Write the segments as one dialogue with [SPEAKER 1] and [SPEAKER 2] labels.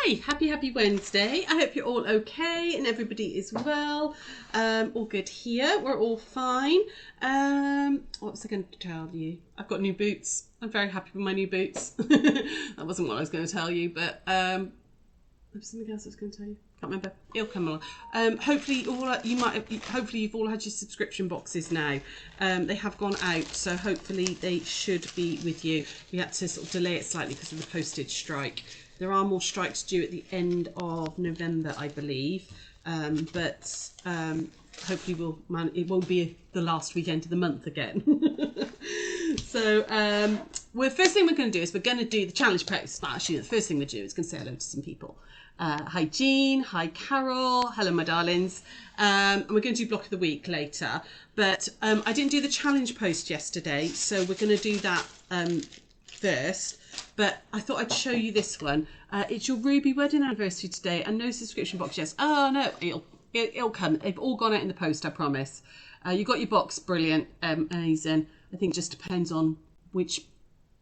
[SPEAKER 1] Hi, happy Wednesday. I hope you're all okay and everybody is well. All good here. We're all fine. What was I going to tell you? I've got new boots. I'm very happy with my new boots. That wasn't what I was going to tell you, but there was something else I was going to tell you. Can't remember. It'll come along. Hopefully you've all had your subscription boxes now. They have gone out, so hopefully they should be with you. We had to sort of delay it slightly because of the postage strike. There are more strikes due at the end of November, I believe, but hopefully it won't be the last weekend of the month again. So first thing we're going to do is we're going to do the challenge post. Actually, the first thing we do is going to say hello to some people. Hi Jean, hi Carol, hello my darlings. And we're going to do block of the week later, but I didn't do the challenge post yesterday, so we're going to do that first. But I thought I'd show you this one. It's your Ruby wedding anniversary today and no subscription box. Yes. Oh no, it'll come. They've all gone out in the post, I promise. You got your box, brilliant, amazing. I think it just depends on which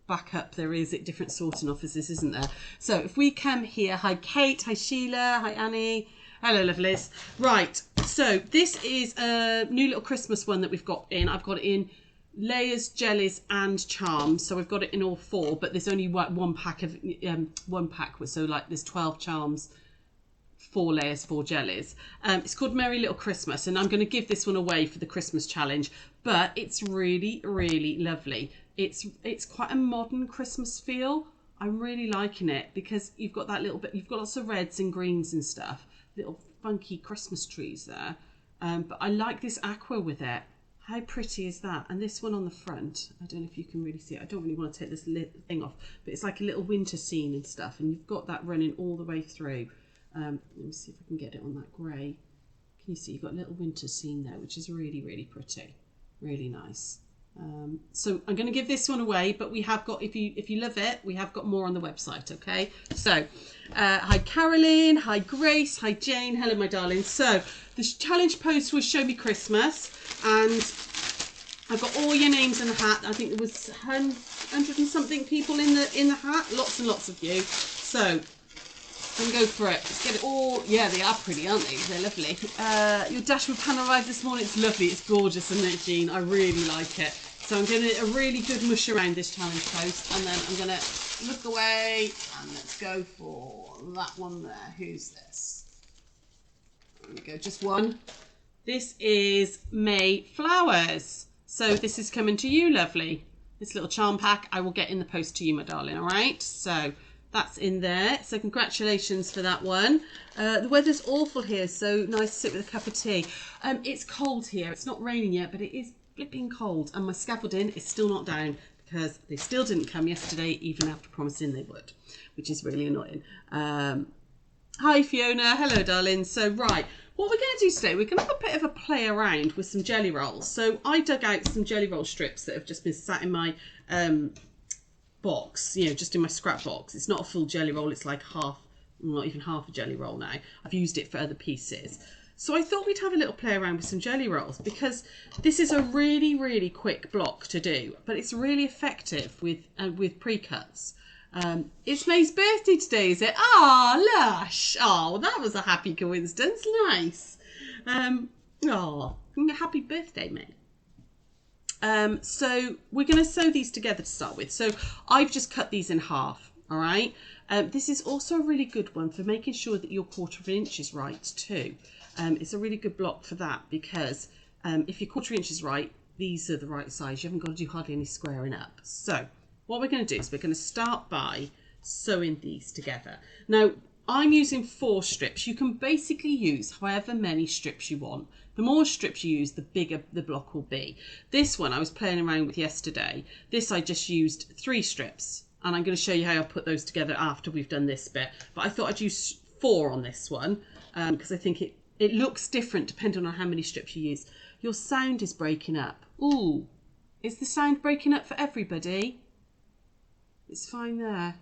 [SPEAKER 1] backup there is at different sorting offices, isn't there? So if we come here, hi Kate, hi Sheila, hi Annie, hello lovelies. Right, so this is a new little Christmas one that we've got in. I've got it in layers, jellies and charms, so we've got it in all four, but there's only one pack, so like there's 12 charms, 4 layers, 4 jellies. It's called Merry Little Christmas, and I'm going to give this one away for the Christmas challenge, but it's really lovely. It's quite a modern Christmas feel. I'm really liking it because you've got that little bit, you've got lots of reds and greens and stuff, little funky Christmas trees there, but I like this aqua with it. How pretty is that? And this one on the front, I don't know if you can really see it. I don't really want to take this thing off, but it's like a little winter scene and stuff. And you've got that running all the way through. Let me see if I can get it on that grey. Can you see? You've got a little winter scene there, which is really pretty. Really nice. So I'm going to give this one away, but we have got, if you love it, we have got more on the website, okay? So, hi Caroline, hi Grace, hi Jane, hello my darling. So, the challenge post was Show Me Christmas, and I've got all your names in the hat. I think there was 100 and something people in the hat, lots and lots of you. So, and go for it. Let's get it all. Yeah, they are pretty, aren't they? They're lovely. Your dashboard panel arrived this morning. It's lovely. It's gorgeous, isn't it, Jean? I really like it. So I'm going to a really good mush around this challenge post, and then I'm going to look away, and let's go for that one there. Who's this? There we go. Just one. This is May Flowers. So this is coming to you, lovely. This little charm pack I will get in the post to you, my darling. All right. So that's in there. So congratulations for that one. The weather's awful here, so nice to sit with a cup of tea. It's cold here. It's not raining yet, but it is flipping cold. And my scaffolding is still not down because they still didn't come yesterday, even after promising they would, which is really annoying. Hi, Fiona. Hello, darling. So, right, what we're going to do today, we're going to have a bit of a play around with some jelly rolls. So I dug out some jelly roll strips that have just been sat in my box, just in my scrap box. It's not a full jelly roll, it's like not even half a jelly roll now. I've used it for other pieces. So I thought we'd have a little play around with some jelly rolls because this is a really quick block to do, but it's really effective with pre-cuts. It's May's birthday today, is it? Ah, lush. Oh, that was a happy coincidence. Nice. Happy birthday, May. So we're going to sew these together to start with. So I've just cut these in half, all right? This is also a really good one for making sure that your 1/4 inch is right too. It's a really good block for that because if your 1/4 inch is right, these are the right size. You haven't got to do hardly any squaring up. So what we're going to do is we're going to start by sewing these together. Now, I'm using 4 strips. You can basically use however many strips you want. The more strips you use, the bigger the block will be. This one I was playing around with yesterday. This I just used 3 strips, and I'm going to show you how I'll put those together after we've done this bit. But I thought I'd use 4 on this one because I think it looks different depending on how many strips you use. Your sound is breaking up. Ooh, is the sound breaking up for everybody? It's fine there.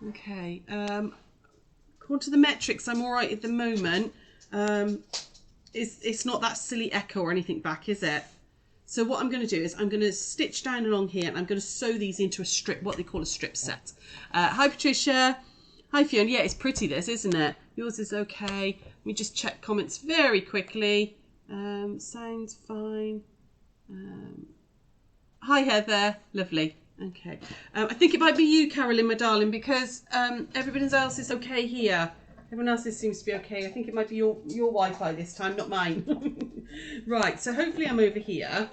[SPEAKER 1] Okay. According to the metrics, I'm all right at the moment. It's not that silly echo or anything back, is it? So what I'm going to do is I'm going to stitch down along here and I'm going to sew these into a strip, what they call a strip set. Hi Patricia. Hi Fiona, yeah, it's pretty this, isn't it? Yours is okay. Let me just check comments very quickly. Sounds fine. Hi Heather, lovely. Okay, I think it might be you, Carolyn, my darling, because everybody else is okay here. Everyone else seems to be okay. I think it might be your Wi-Fi this time, not mine. Right, so hopefully I'm over here.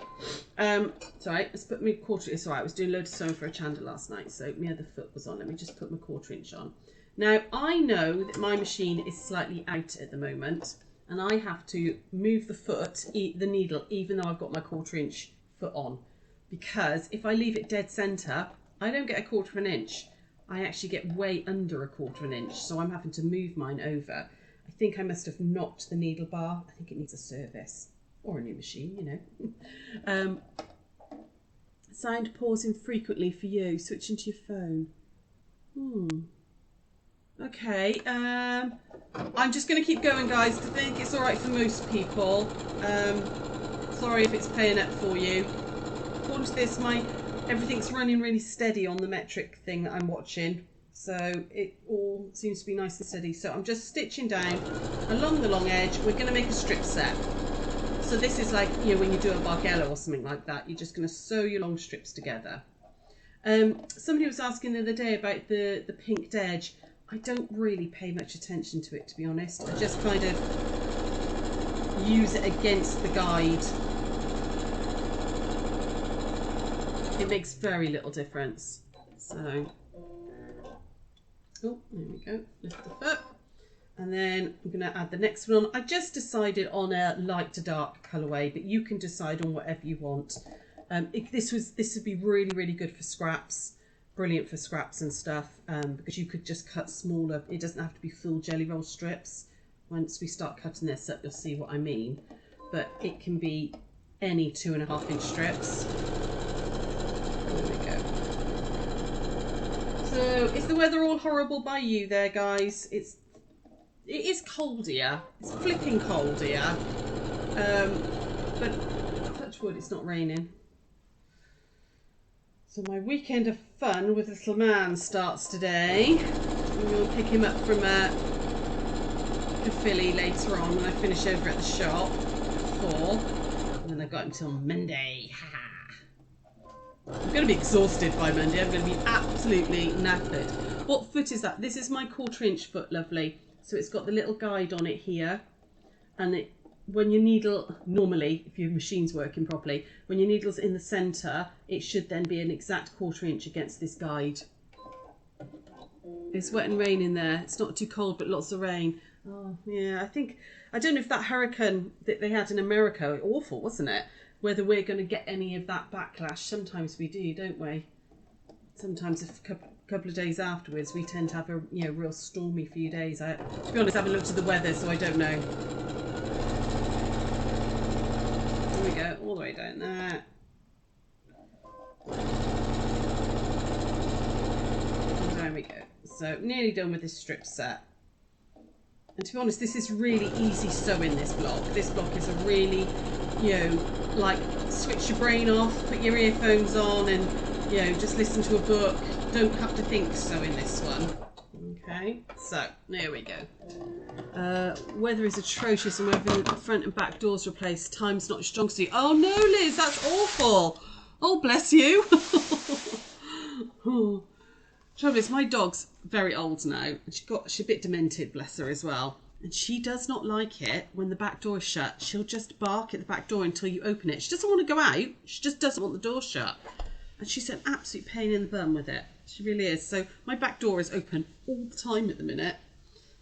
[SPEAKER 1] Sorry, let's put my quarter. It's all right. I was doing loads of sewing for a chandler last night, so my other foot was on. Let me just put my 1/4 inch on. Now I know that my machine is slightly out at the moment, and I have to move the needle, even though I've got my 1/4 inch foot on, because if I leave it dead centre, I don't get a 1/4 inch. I actually get way under a 1/4 inch, so I'm having to move mine over. I think I must have knocked the needle bar. I think it needs a service or a new machine, you know. Sound pausing frequently for you. Switching to your phone. Okay. I'm just going to keep going, guys. I think it's all right for most people. Sorry if it's playing up for you. According to this, everything's running really steady on the metric thing that I'm watching, so it all seems to be nice and steady. So I'm just stitching down along the long edge. We're going to make a strip set. So this is like, you know, when you do a Bargello or something like that, you're just going to sew your long strips together. Somebody was asking the other day about the pinked edge. I don't really pay much attention to it, to be honest. I just kind of use it against the guide. It makes very little difference. So, oh, there we go, lift the foot. And then I'm going to add the next one on. I just decided on a light to dark colourway, but you can decide on whatever you want. This would be really, really good for scraps. Brilliant for scraps and stuff, because you could just cut smaller. It doesn't have to be full jelly roll strips. Once we start cutting this up, you'll see what I mean. But it can be any 2.5 inch strips. There we go. So, is the weather all horrible by you there, guys? It is cold here. It's flipping cold here. But touch wood, it's not raining. So my weekend of fun with little man starts today. I'm going to pick him up from Caerphilly later on when I finish over at the shop at 4. And then I've got him till Monday. I'm going to be exhausted by Monday. I'm going to be absolutely knackered. What foot is that? This is my 1/4 inch foot, lovely. So it's got the little guide on it here. And when your needle, normally, if your machine's working properly, when your needle's in the centre, it should then be an exact 1/4 inch against this guide. It's wet and rain in there. It's not too cold, but lots of rain. Oh, yeah, I don't know if that hurricane that they had in America, awful, wasn't it? Whether we're going to get any of that backlash. Sometimes we do, don't we? Sometimes a couple of days afterwards, we tend to have a real stormy few days. To be honest, I haven't looked at the weather, so I don't know. There we go, all the way down there. And there we go. So nearly done with this strip set. And to be honest, this is really easy sewing, this block. This block is a really, like switch your brain off, put your earphones on and, just listen to a book. Don't have to think sewing this one. Okay, so there we go. Weather is atrocious and we're having the front and back doors replaced. Time's not strong to see. Oh no, Liz, that's awful. Oh, bless you. Trouble is, my dog's very old now. And she's a bit demented, bless her as well. And she does not like it when the back door is shut. She'll just bark at the back door until you open it. She doesn't want to go out. She just doesn't want the door shut. And she's an absolute pain in the bum with it. She really is. So my back door is open all the time at the minute.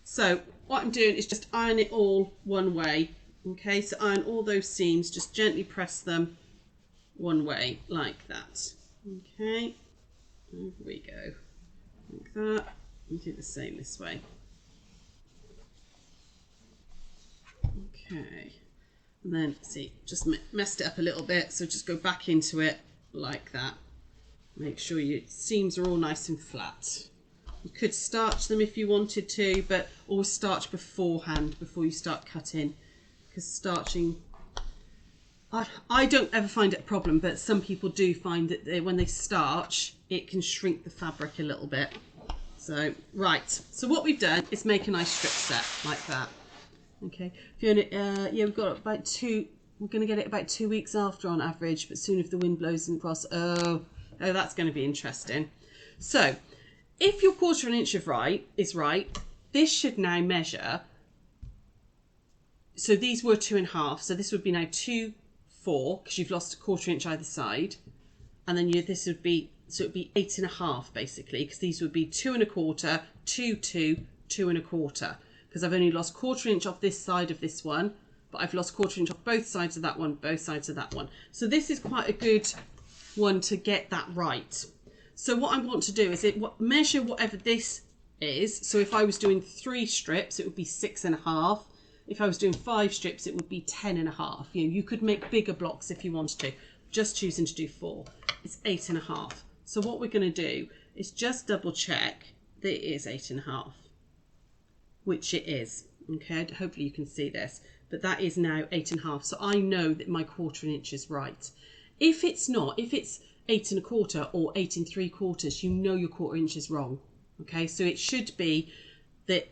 [SPEAKER 1] So what I'm doing is just iron it all one way. Okay, so iron all those seams. Just gently press them one way like that. Okay, there we go. Like that. And do the same this way. Okay, and then see, just messed it up a little bit, so just go back into it like that. Make sure your seams are all nice and flat. You could starch them if you wanted to, but always starch beforehand before you start cutting, because starching, I don't ever find it a problem, but some people do find that when they starch, it can shrink the fabric a little bit. So, right. So what we've done is make a nice strip set like that. Okay. Fiona, yeah, we've got about 2, we're going to get it about 2 weeks after on average, but soon if the wind blows across, oh, that's going to be interesting. So, if your 1/4 inch is right, this should now measure. So these were 2.5. So this would be now 2, 4, because you've lost a 1/4 inch either side. And then this would be, so it would be 8.5 basically, because these would be 2 1/4, 2, 2, 2 1/4. Because I've only lost 1/4 inch off this side of this one, but I've lost 1/4 inch off both sides of that one, both sides of that one. So this is quite a good one to get that right. So what I want to do is measure whatever this is. So if I was doing 3 strips, it would be 6.5. If I was doing 5 strips, it would be 10.5. You could make bigger blocks if you wanted to. Just choosing to do 4. It's 8.5. So what we're going to do is just double check that it is 8.5, which it is. Okay, hopefully you can see this, but that is now 8.5. So I know that my 1/4 inch is right. If it's not, if it's 8 1/4 or 8 3/4, you know your 1/4 inch is wrong. Okay, so it should be that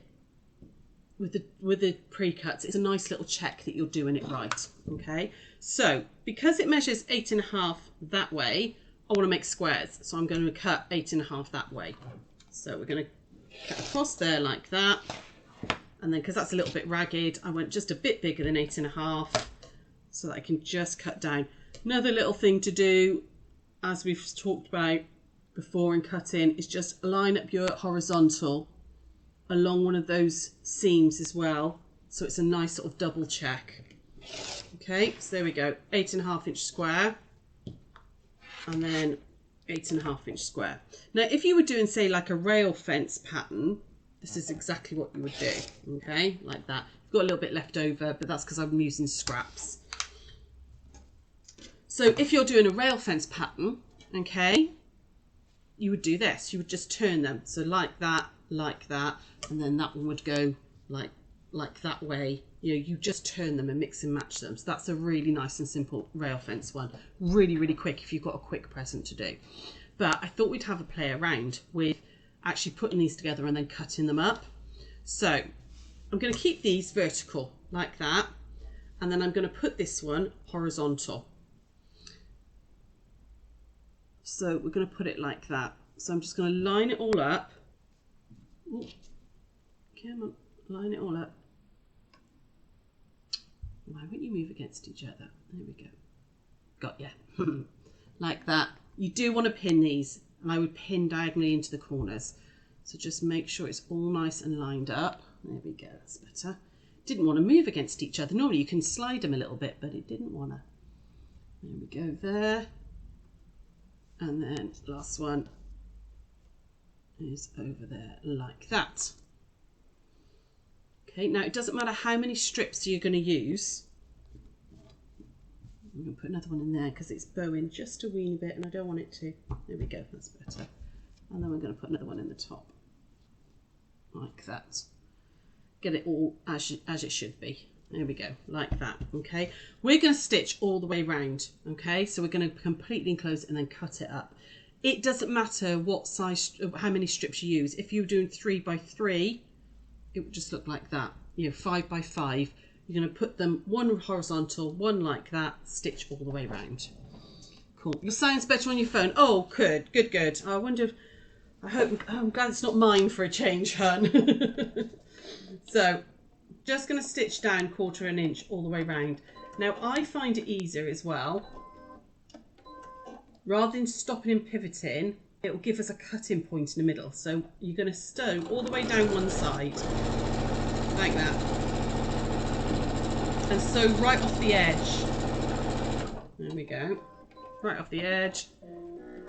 [SPEAKER 1] with the pre-cuts, it's a nice little check that you're doing it right. Okay, so because it measures 8.5 that way, I want to make squares, so I'm going to cut 8.5 that way. So we're going to cut across there like that, and then because that's a little bit ragged, I went just a bit bigger than 8.5 so that I can just cut down. Another little thing to do, as we've talked about before in cutting, is just line up your horizontal along one of those seams as well, so it's a nice sort of double check. Okay, so there we go, 8.5 inch square, and then 8.5 inch square. Now if you were doing, say, like a rail fence pattern, this is exactly what you would do. Okay, like that. I've got a little bit left over, but that's because I'm using scraps. So if you're doing a rail fence pattern, okay, you would do this. You would just turn them. So like that, and then that one would go like that way. You just turn them and mix and match them. So that's a really nice and simple rail fence one. Really, really quick if you've got a quick present to do. But I thought we'd have a play around with actually putting these together and then cutting them up. So I'm going to keep these vertical like that, and then I'm going to put this one horizontal. So we're going to put it like that. So I'm just going to line it all up. Ooh, come on, line it all up. Why won't you move against each other? There we go. Got ya. Like that. You do want to pin these, and I would pin diagonally into the corners. So just make sure it's all nice and lined up. There we go, that's better. Didn't want to move against each other. Normally you can slide them a little bit, but it didn't want to. There we go there. And then last one is over there like that. Okay, now it doesn't matter how many strips you're going to use. I'm going to put another one in there because it's bowing just a weeny bit and I don't want it to. There we go, that's better. And then we're going to put another one in the top. Like that. Get it all as it should be. There we go, like that. Okay, we're going to stitch all the way round. Okay, so we're going to completely enclose it and then cut it up. It doesn't matter what size, how many strips you use. If you're doing 3 by 3, it would just look like that. 5 by 5. You're going to put them one horizontal, one like that, stitch all the way round. Cool. Your sound's better on your phone. Oh, good. I wonder. I'm glad it's not mine for a change, hun. So, just going to stitch down 1/4 inch all the way round. Now, I find it easier as well. Rather than stopping and pivoting, it will give us a cutting point in the middle. So you're going to sew all the way down one side, like that, and sew right off the edge. There we go, right off the edge.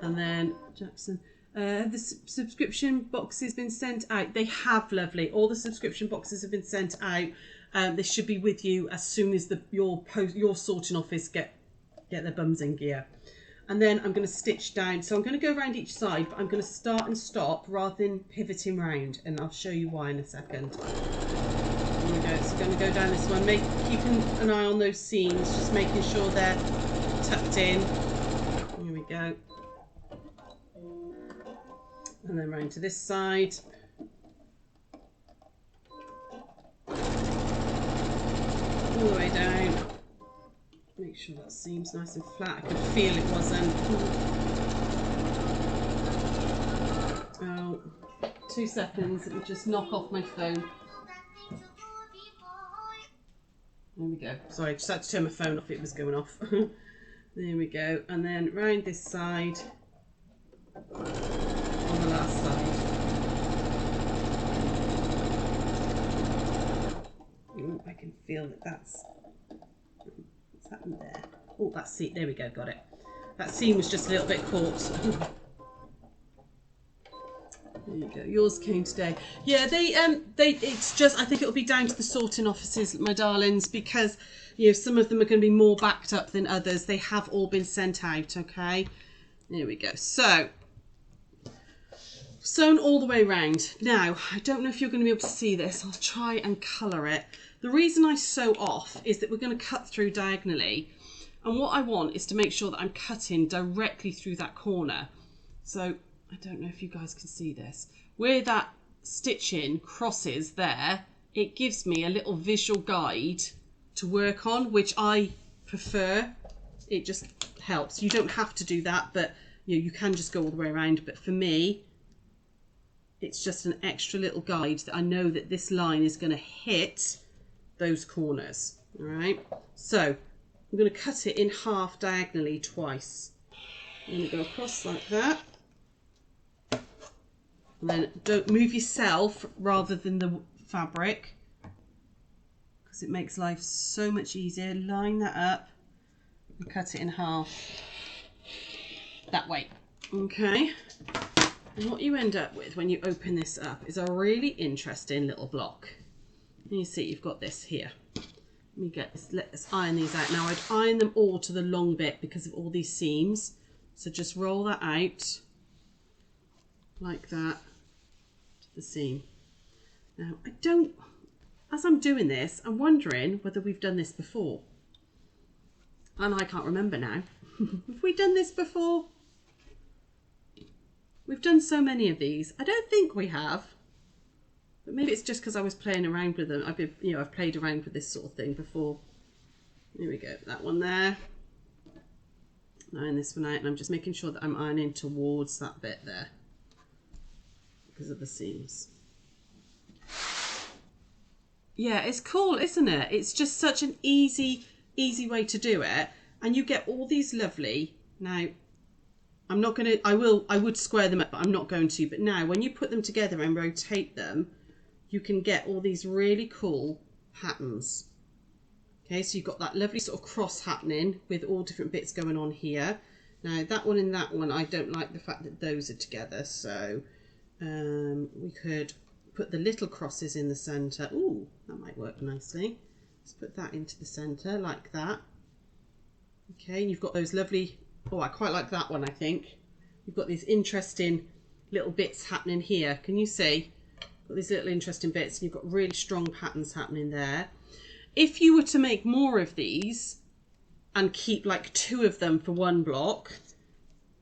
[SPEAKER 1] And then Jackson, the subscription boxes been sent out. They have, lovely. All the subscription boxes have been sent out. They should be with you as soon as your sorting office get their bums in gear. And then I'm going to stitch down. So I'm going to go around each side, but I'm going to start and stop rather than pivoting round. And I'll show you why in a second. There we go. So I'm going to go down this one, keeping an eye on those seams, just making sure they're tucked in. There we go. And then round to this side. all the way down. Make sure that seam's nice and flat. I could feel it wasn't. Oh, 2 seconds. Let me just knock off my phone. There we go. Sorry, I just had to turn my phone off. It was going off. There we go. And then round this side on the last side. Ooh, I can feel that's... What's happened there? Oh, that seam. There we go. Got it. That seam was just a little bit caught. There you go. Yours came today. Yeah, it's just, I think it'll be down to the sorting offices, my darlings, because, you know, some of them are going to be more backed up than others. They have all been sent out, okay? There we go. So, sewn all the way around. Now, I don't know if you're going to be able to see this. I'll try and colour it. The reason I sew off is that we're going to cut through diagonally. And what I want is to make sure that I'm cutting directly through that corner. So, I don't know if you guys can see this. Where that stitching crosses there, it gives me a little visual guide to work on, which I prefer. It just helps. You don't have to do that, but you can just go all the way around. But for me, it's just an extra little guide that I know that this line is going to hit those corners. All right. So I'm going to cut it in half diagonally twice. I'm going to go across like that. And then don't move yourself rather than the fabric, because it makes life so much easier. Line that up and cut it in half that way. Okay. And what you end up with when you open this up is a really interesting little block. And you see you've got this here. Let me get this, let's iron these out. Now I'd iron them all to the long bit because of all these seams. So just roll that out like that to the seam. Now I don't, as I'm doing this, I'm wondering whether we've done this before. And I can't remember now. Have we done this before? We've done so many of these. I don't think we have. But maybe it's just because I was playing around with them. I've played around with this sort of thing before. There we go. That one there. Iron this one out, and I'm just making sure that I'm ironing towards that bit there because of the seams. Yeah, it's cool, isn't it? It's just such an easy way to do it, and you get all these lovely. Now, I'm not going to. I would square them up, but I'm not going to. But now, when you put them together and rotate them, you can get all these really cool patterns. Okay, so you've got that lovely sort of cross happening with all different bits going on here. Now that one and that one, I don't like the fact that those are together, so we could put the little crosses in the centre. Ooh, that might work nicely. Let's put that into the centre like that. Okay, and you've got those lovely, oh, I quite like that one, I think. You've got these interesting little bits happening here. Can you see? Got these little interesting bits, and you've got really strong patterns happening there. If you were to make more of these and keep like 2 of them for one block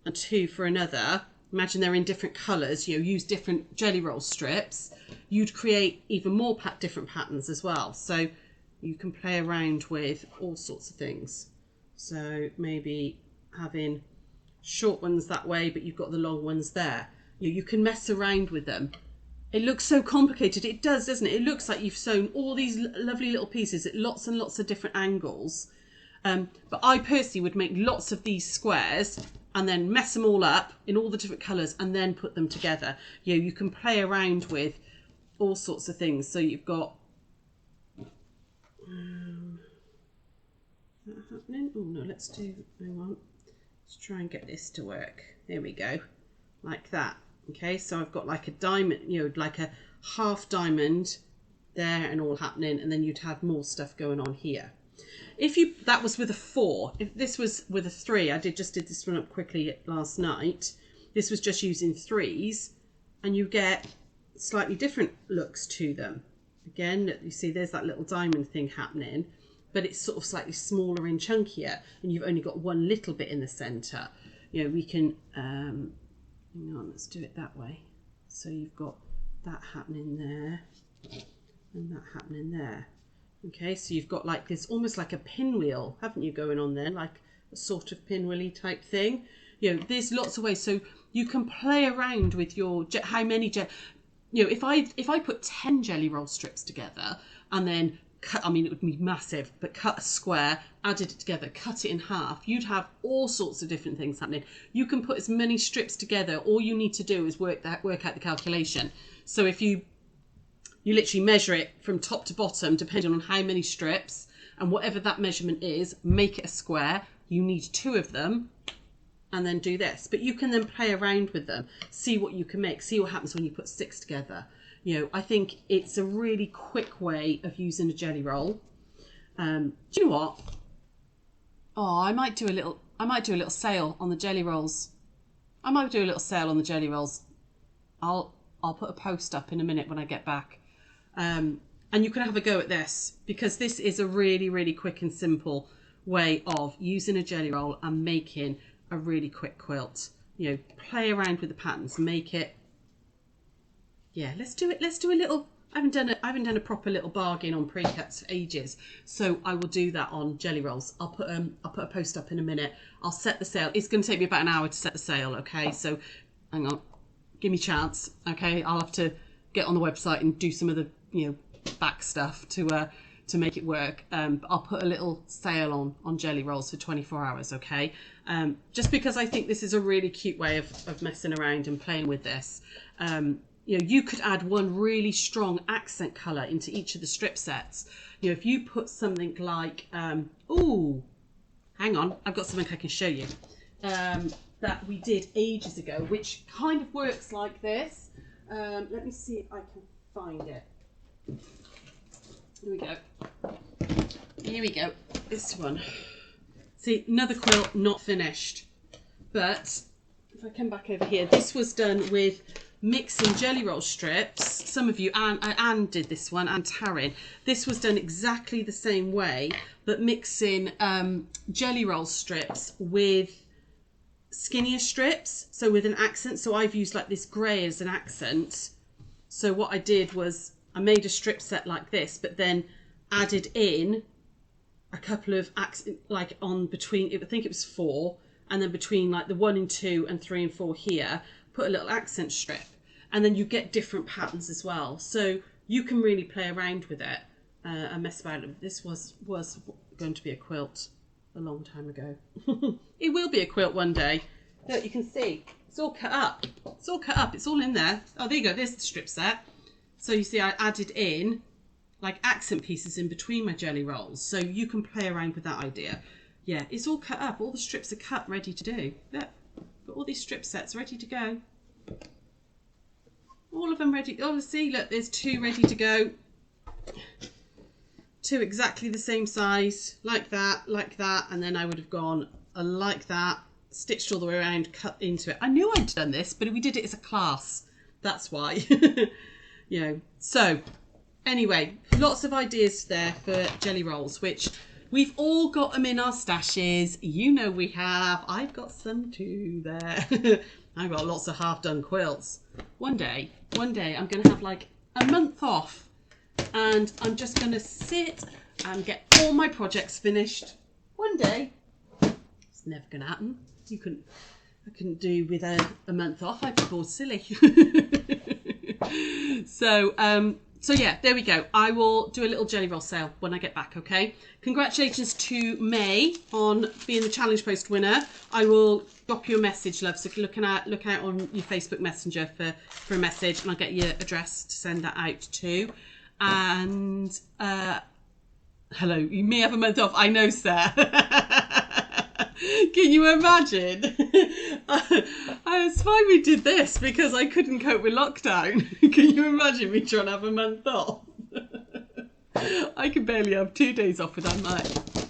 [SPEAKER 1] and 2 for another, imagine they're in different colours, use different jelly roll strips, you'd create even more different patterns as well. So you can play around with all sorts of things. So maybe having short ones that way, but you've got the long ones there. You can mess around with them. It looks so complicated. It does, doesn't it? It looks like you've sewn all these lovely little pieces at lots and lots of different angles. But I personally would make lots of these squares and then mess them all up in all the different colours and then put them together. You can play around with all sorts of things. So you've got that happening. Oh no, let's do, hang on. Let's try and get this to work. There we go. Like that. Okay, so I've got like a diamond, like a half diamond there and all happening, and then you'd have more stuff going on here. That was with a 4. If this was with a 3, I just did this one up quickly last night. This was just using 3s, and you get slightly different looks to them. Again, you see there's that little diamond thing happening, but it's sort of slightly smaller and chunkier, and you've only got one little bit in the centre. We can... hang on, let's do it that way. So you've got that happening there and that happening there. Okay, so you've got like this, almost like a pinwheel, haven't you, going on there, like a sort of pinwheely type thing. You know, there's lots of ways, so you can play around with your how many if I put 10 jelly roll strips together and then cut, I mean, it would be massive, but cut a square, added it together, cut it in half, you'd have all sorts of different things happening. You can put as many strips together. All you need to do is work out the calculation. So if you literally measure it from top to bottom, depending on how many strips, and whatever that measurement is, make it a square. You need 2 of them, and then do this. But you can then play around with them, see what you can make, see what happens when you put 6 together. You know, I think it's a really quick way of using a jelly roll. Do you know what? Oh, I might do a little sale on the jelly rolls. I'll put a post up in a minute when I get back. And you can have a go at this, because this is a really, really quick and simple way of using a jelly roll and making a really quick quilt. You know, play around with the patterns, make it. Yeah, let's do it. Let's do a little. I haven't done a proper little bargain on pre-cuts for ages, so I will do that on jelly rolls. I'll put a post up in a minute. I'll set the sale. It's going to take me about an hour to set the sale. Okay, so hang on, give me a chance. Okay, I'll have to get on the website and do some of the back stuff to make it work. But I'll put a little sale on jelly rolls for 24 hours. Okay, just because I think this is a really cute way of messing around and playing with this. You could add one really strong accent colour into each of the strip sets. You know, if you put something like, ooh, hang on, I've got something I can show you that we did ages ago, which kind of works like this. Let me see if I can find it. Here we go. This one. See, another quilt not finished. But if I come back over here, this was done with mixing jelly roll strips. Some of you, Anne did this one, and Taryn. This was done exactly the same way, but mixing jelly roll strips with skinnier strips, so with an accent. So I've used like this grey as an accent. So what I did was I made a strip set like this, but then added in a couple of accent, like on between, I think it was 4, and then between like the 1 and 2 and 3 and 4 here, put a little accent strip, and then you get different patterns as well. So you can really play around with it and mess about it. This was going to be a quilt a long time ago. It will be a quilt one day. Look, you can see it's all cut up. It's all cut up. It's all in there. Oh, there you go. There's the strip set. So you see I added in like accent pieces in between my jelly rolls. So you can play around with that idea. Yeah, it's all cut up. All the strips are cut, ready to do. Look. Got all these strip sets ready to go. All of them ready. Oh, see, look, there's 2 ready to go. 2 exactly the same size, like that, and then I would have gone like that, stitched all the way around, cut into it. I knew I'd done this, but we did it as a class. That's why. So anyway, lots of ideas there for jelly rolls, which we've all got them in our stashes. You know we have. I've got some too there. I've got lots of half-done quilts. One day, I'm going to have like a month off, and I'm just going to sit and get all my projects finished. One day. It's never going to happen. I couldn't do with a month off. I'd be bored silly. So yeah, there we go. I will do a little jelly roll sale when I get back, okay? Congratulations to May on being the challenge post winner. I will drop you a message, love, so look out on your Facebook Messenger for a message, and I'll get your address to send that out to. And hello, you may have a month off. I know, sir. Can you imagine? It's fine we did this because I couldn't cope with lockdown. Can you imagine me trying to have a month off? I can barely have 2 days off without mine.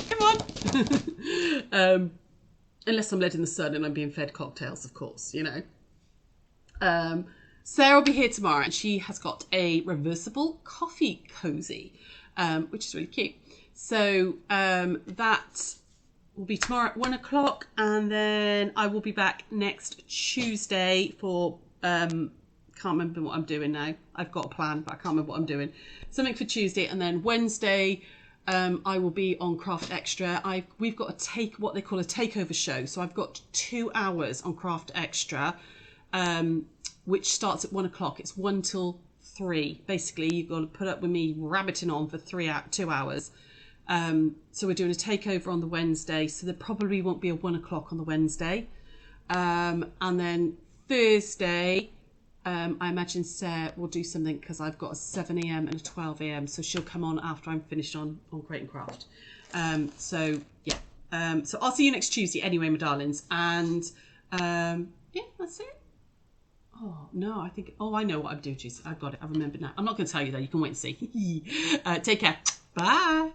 [SPEAKER 1] Come on. Unless I'm led in the sun and I'm being fed cocktails, of course, you know. Sarah will be here tomorrow, and she has got a reversible coffee cozy, which is really cute. So that will be tomorrow at 1 o'clock, and then I will be back next Tuesday for can't remember what I'm doing now. I've got a plan, but I can't remember what I'm doing. Something for Tuesday, and then Wednesday I will be on Craft Extra. We've got what they call a takeover show. So I've got 2 hours on Craft Extra, which starts at 1 o'clock. It's 1 till 3. Basically, you've got to put up with me rabbiting on for 2 hours. So we're doing a takeover on the Wednesday. So there probably won't be a 1 o'clock on the Wednesday. And then Thursday, I imagine Sarah will do something because I've got a 7 a.m. and a 12 a.m. So she'll come on after I'm finished on Create and Craft. So yeah. So I'll see you next Tuesday anyway, my darlings. And yeah, that's it. Oh no, I know what I'm doing, Tuesday. I've got it. I remember now. I'm not going to tell you though. You can wait and see. Take care. Bye.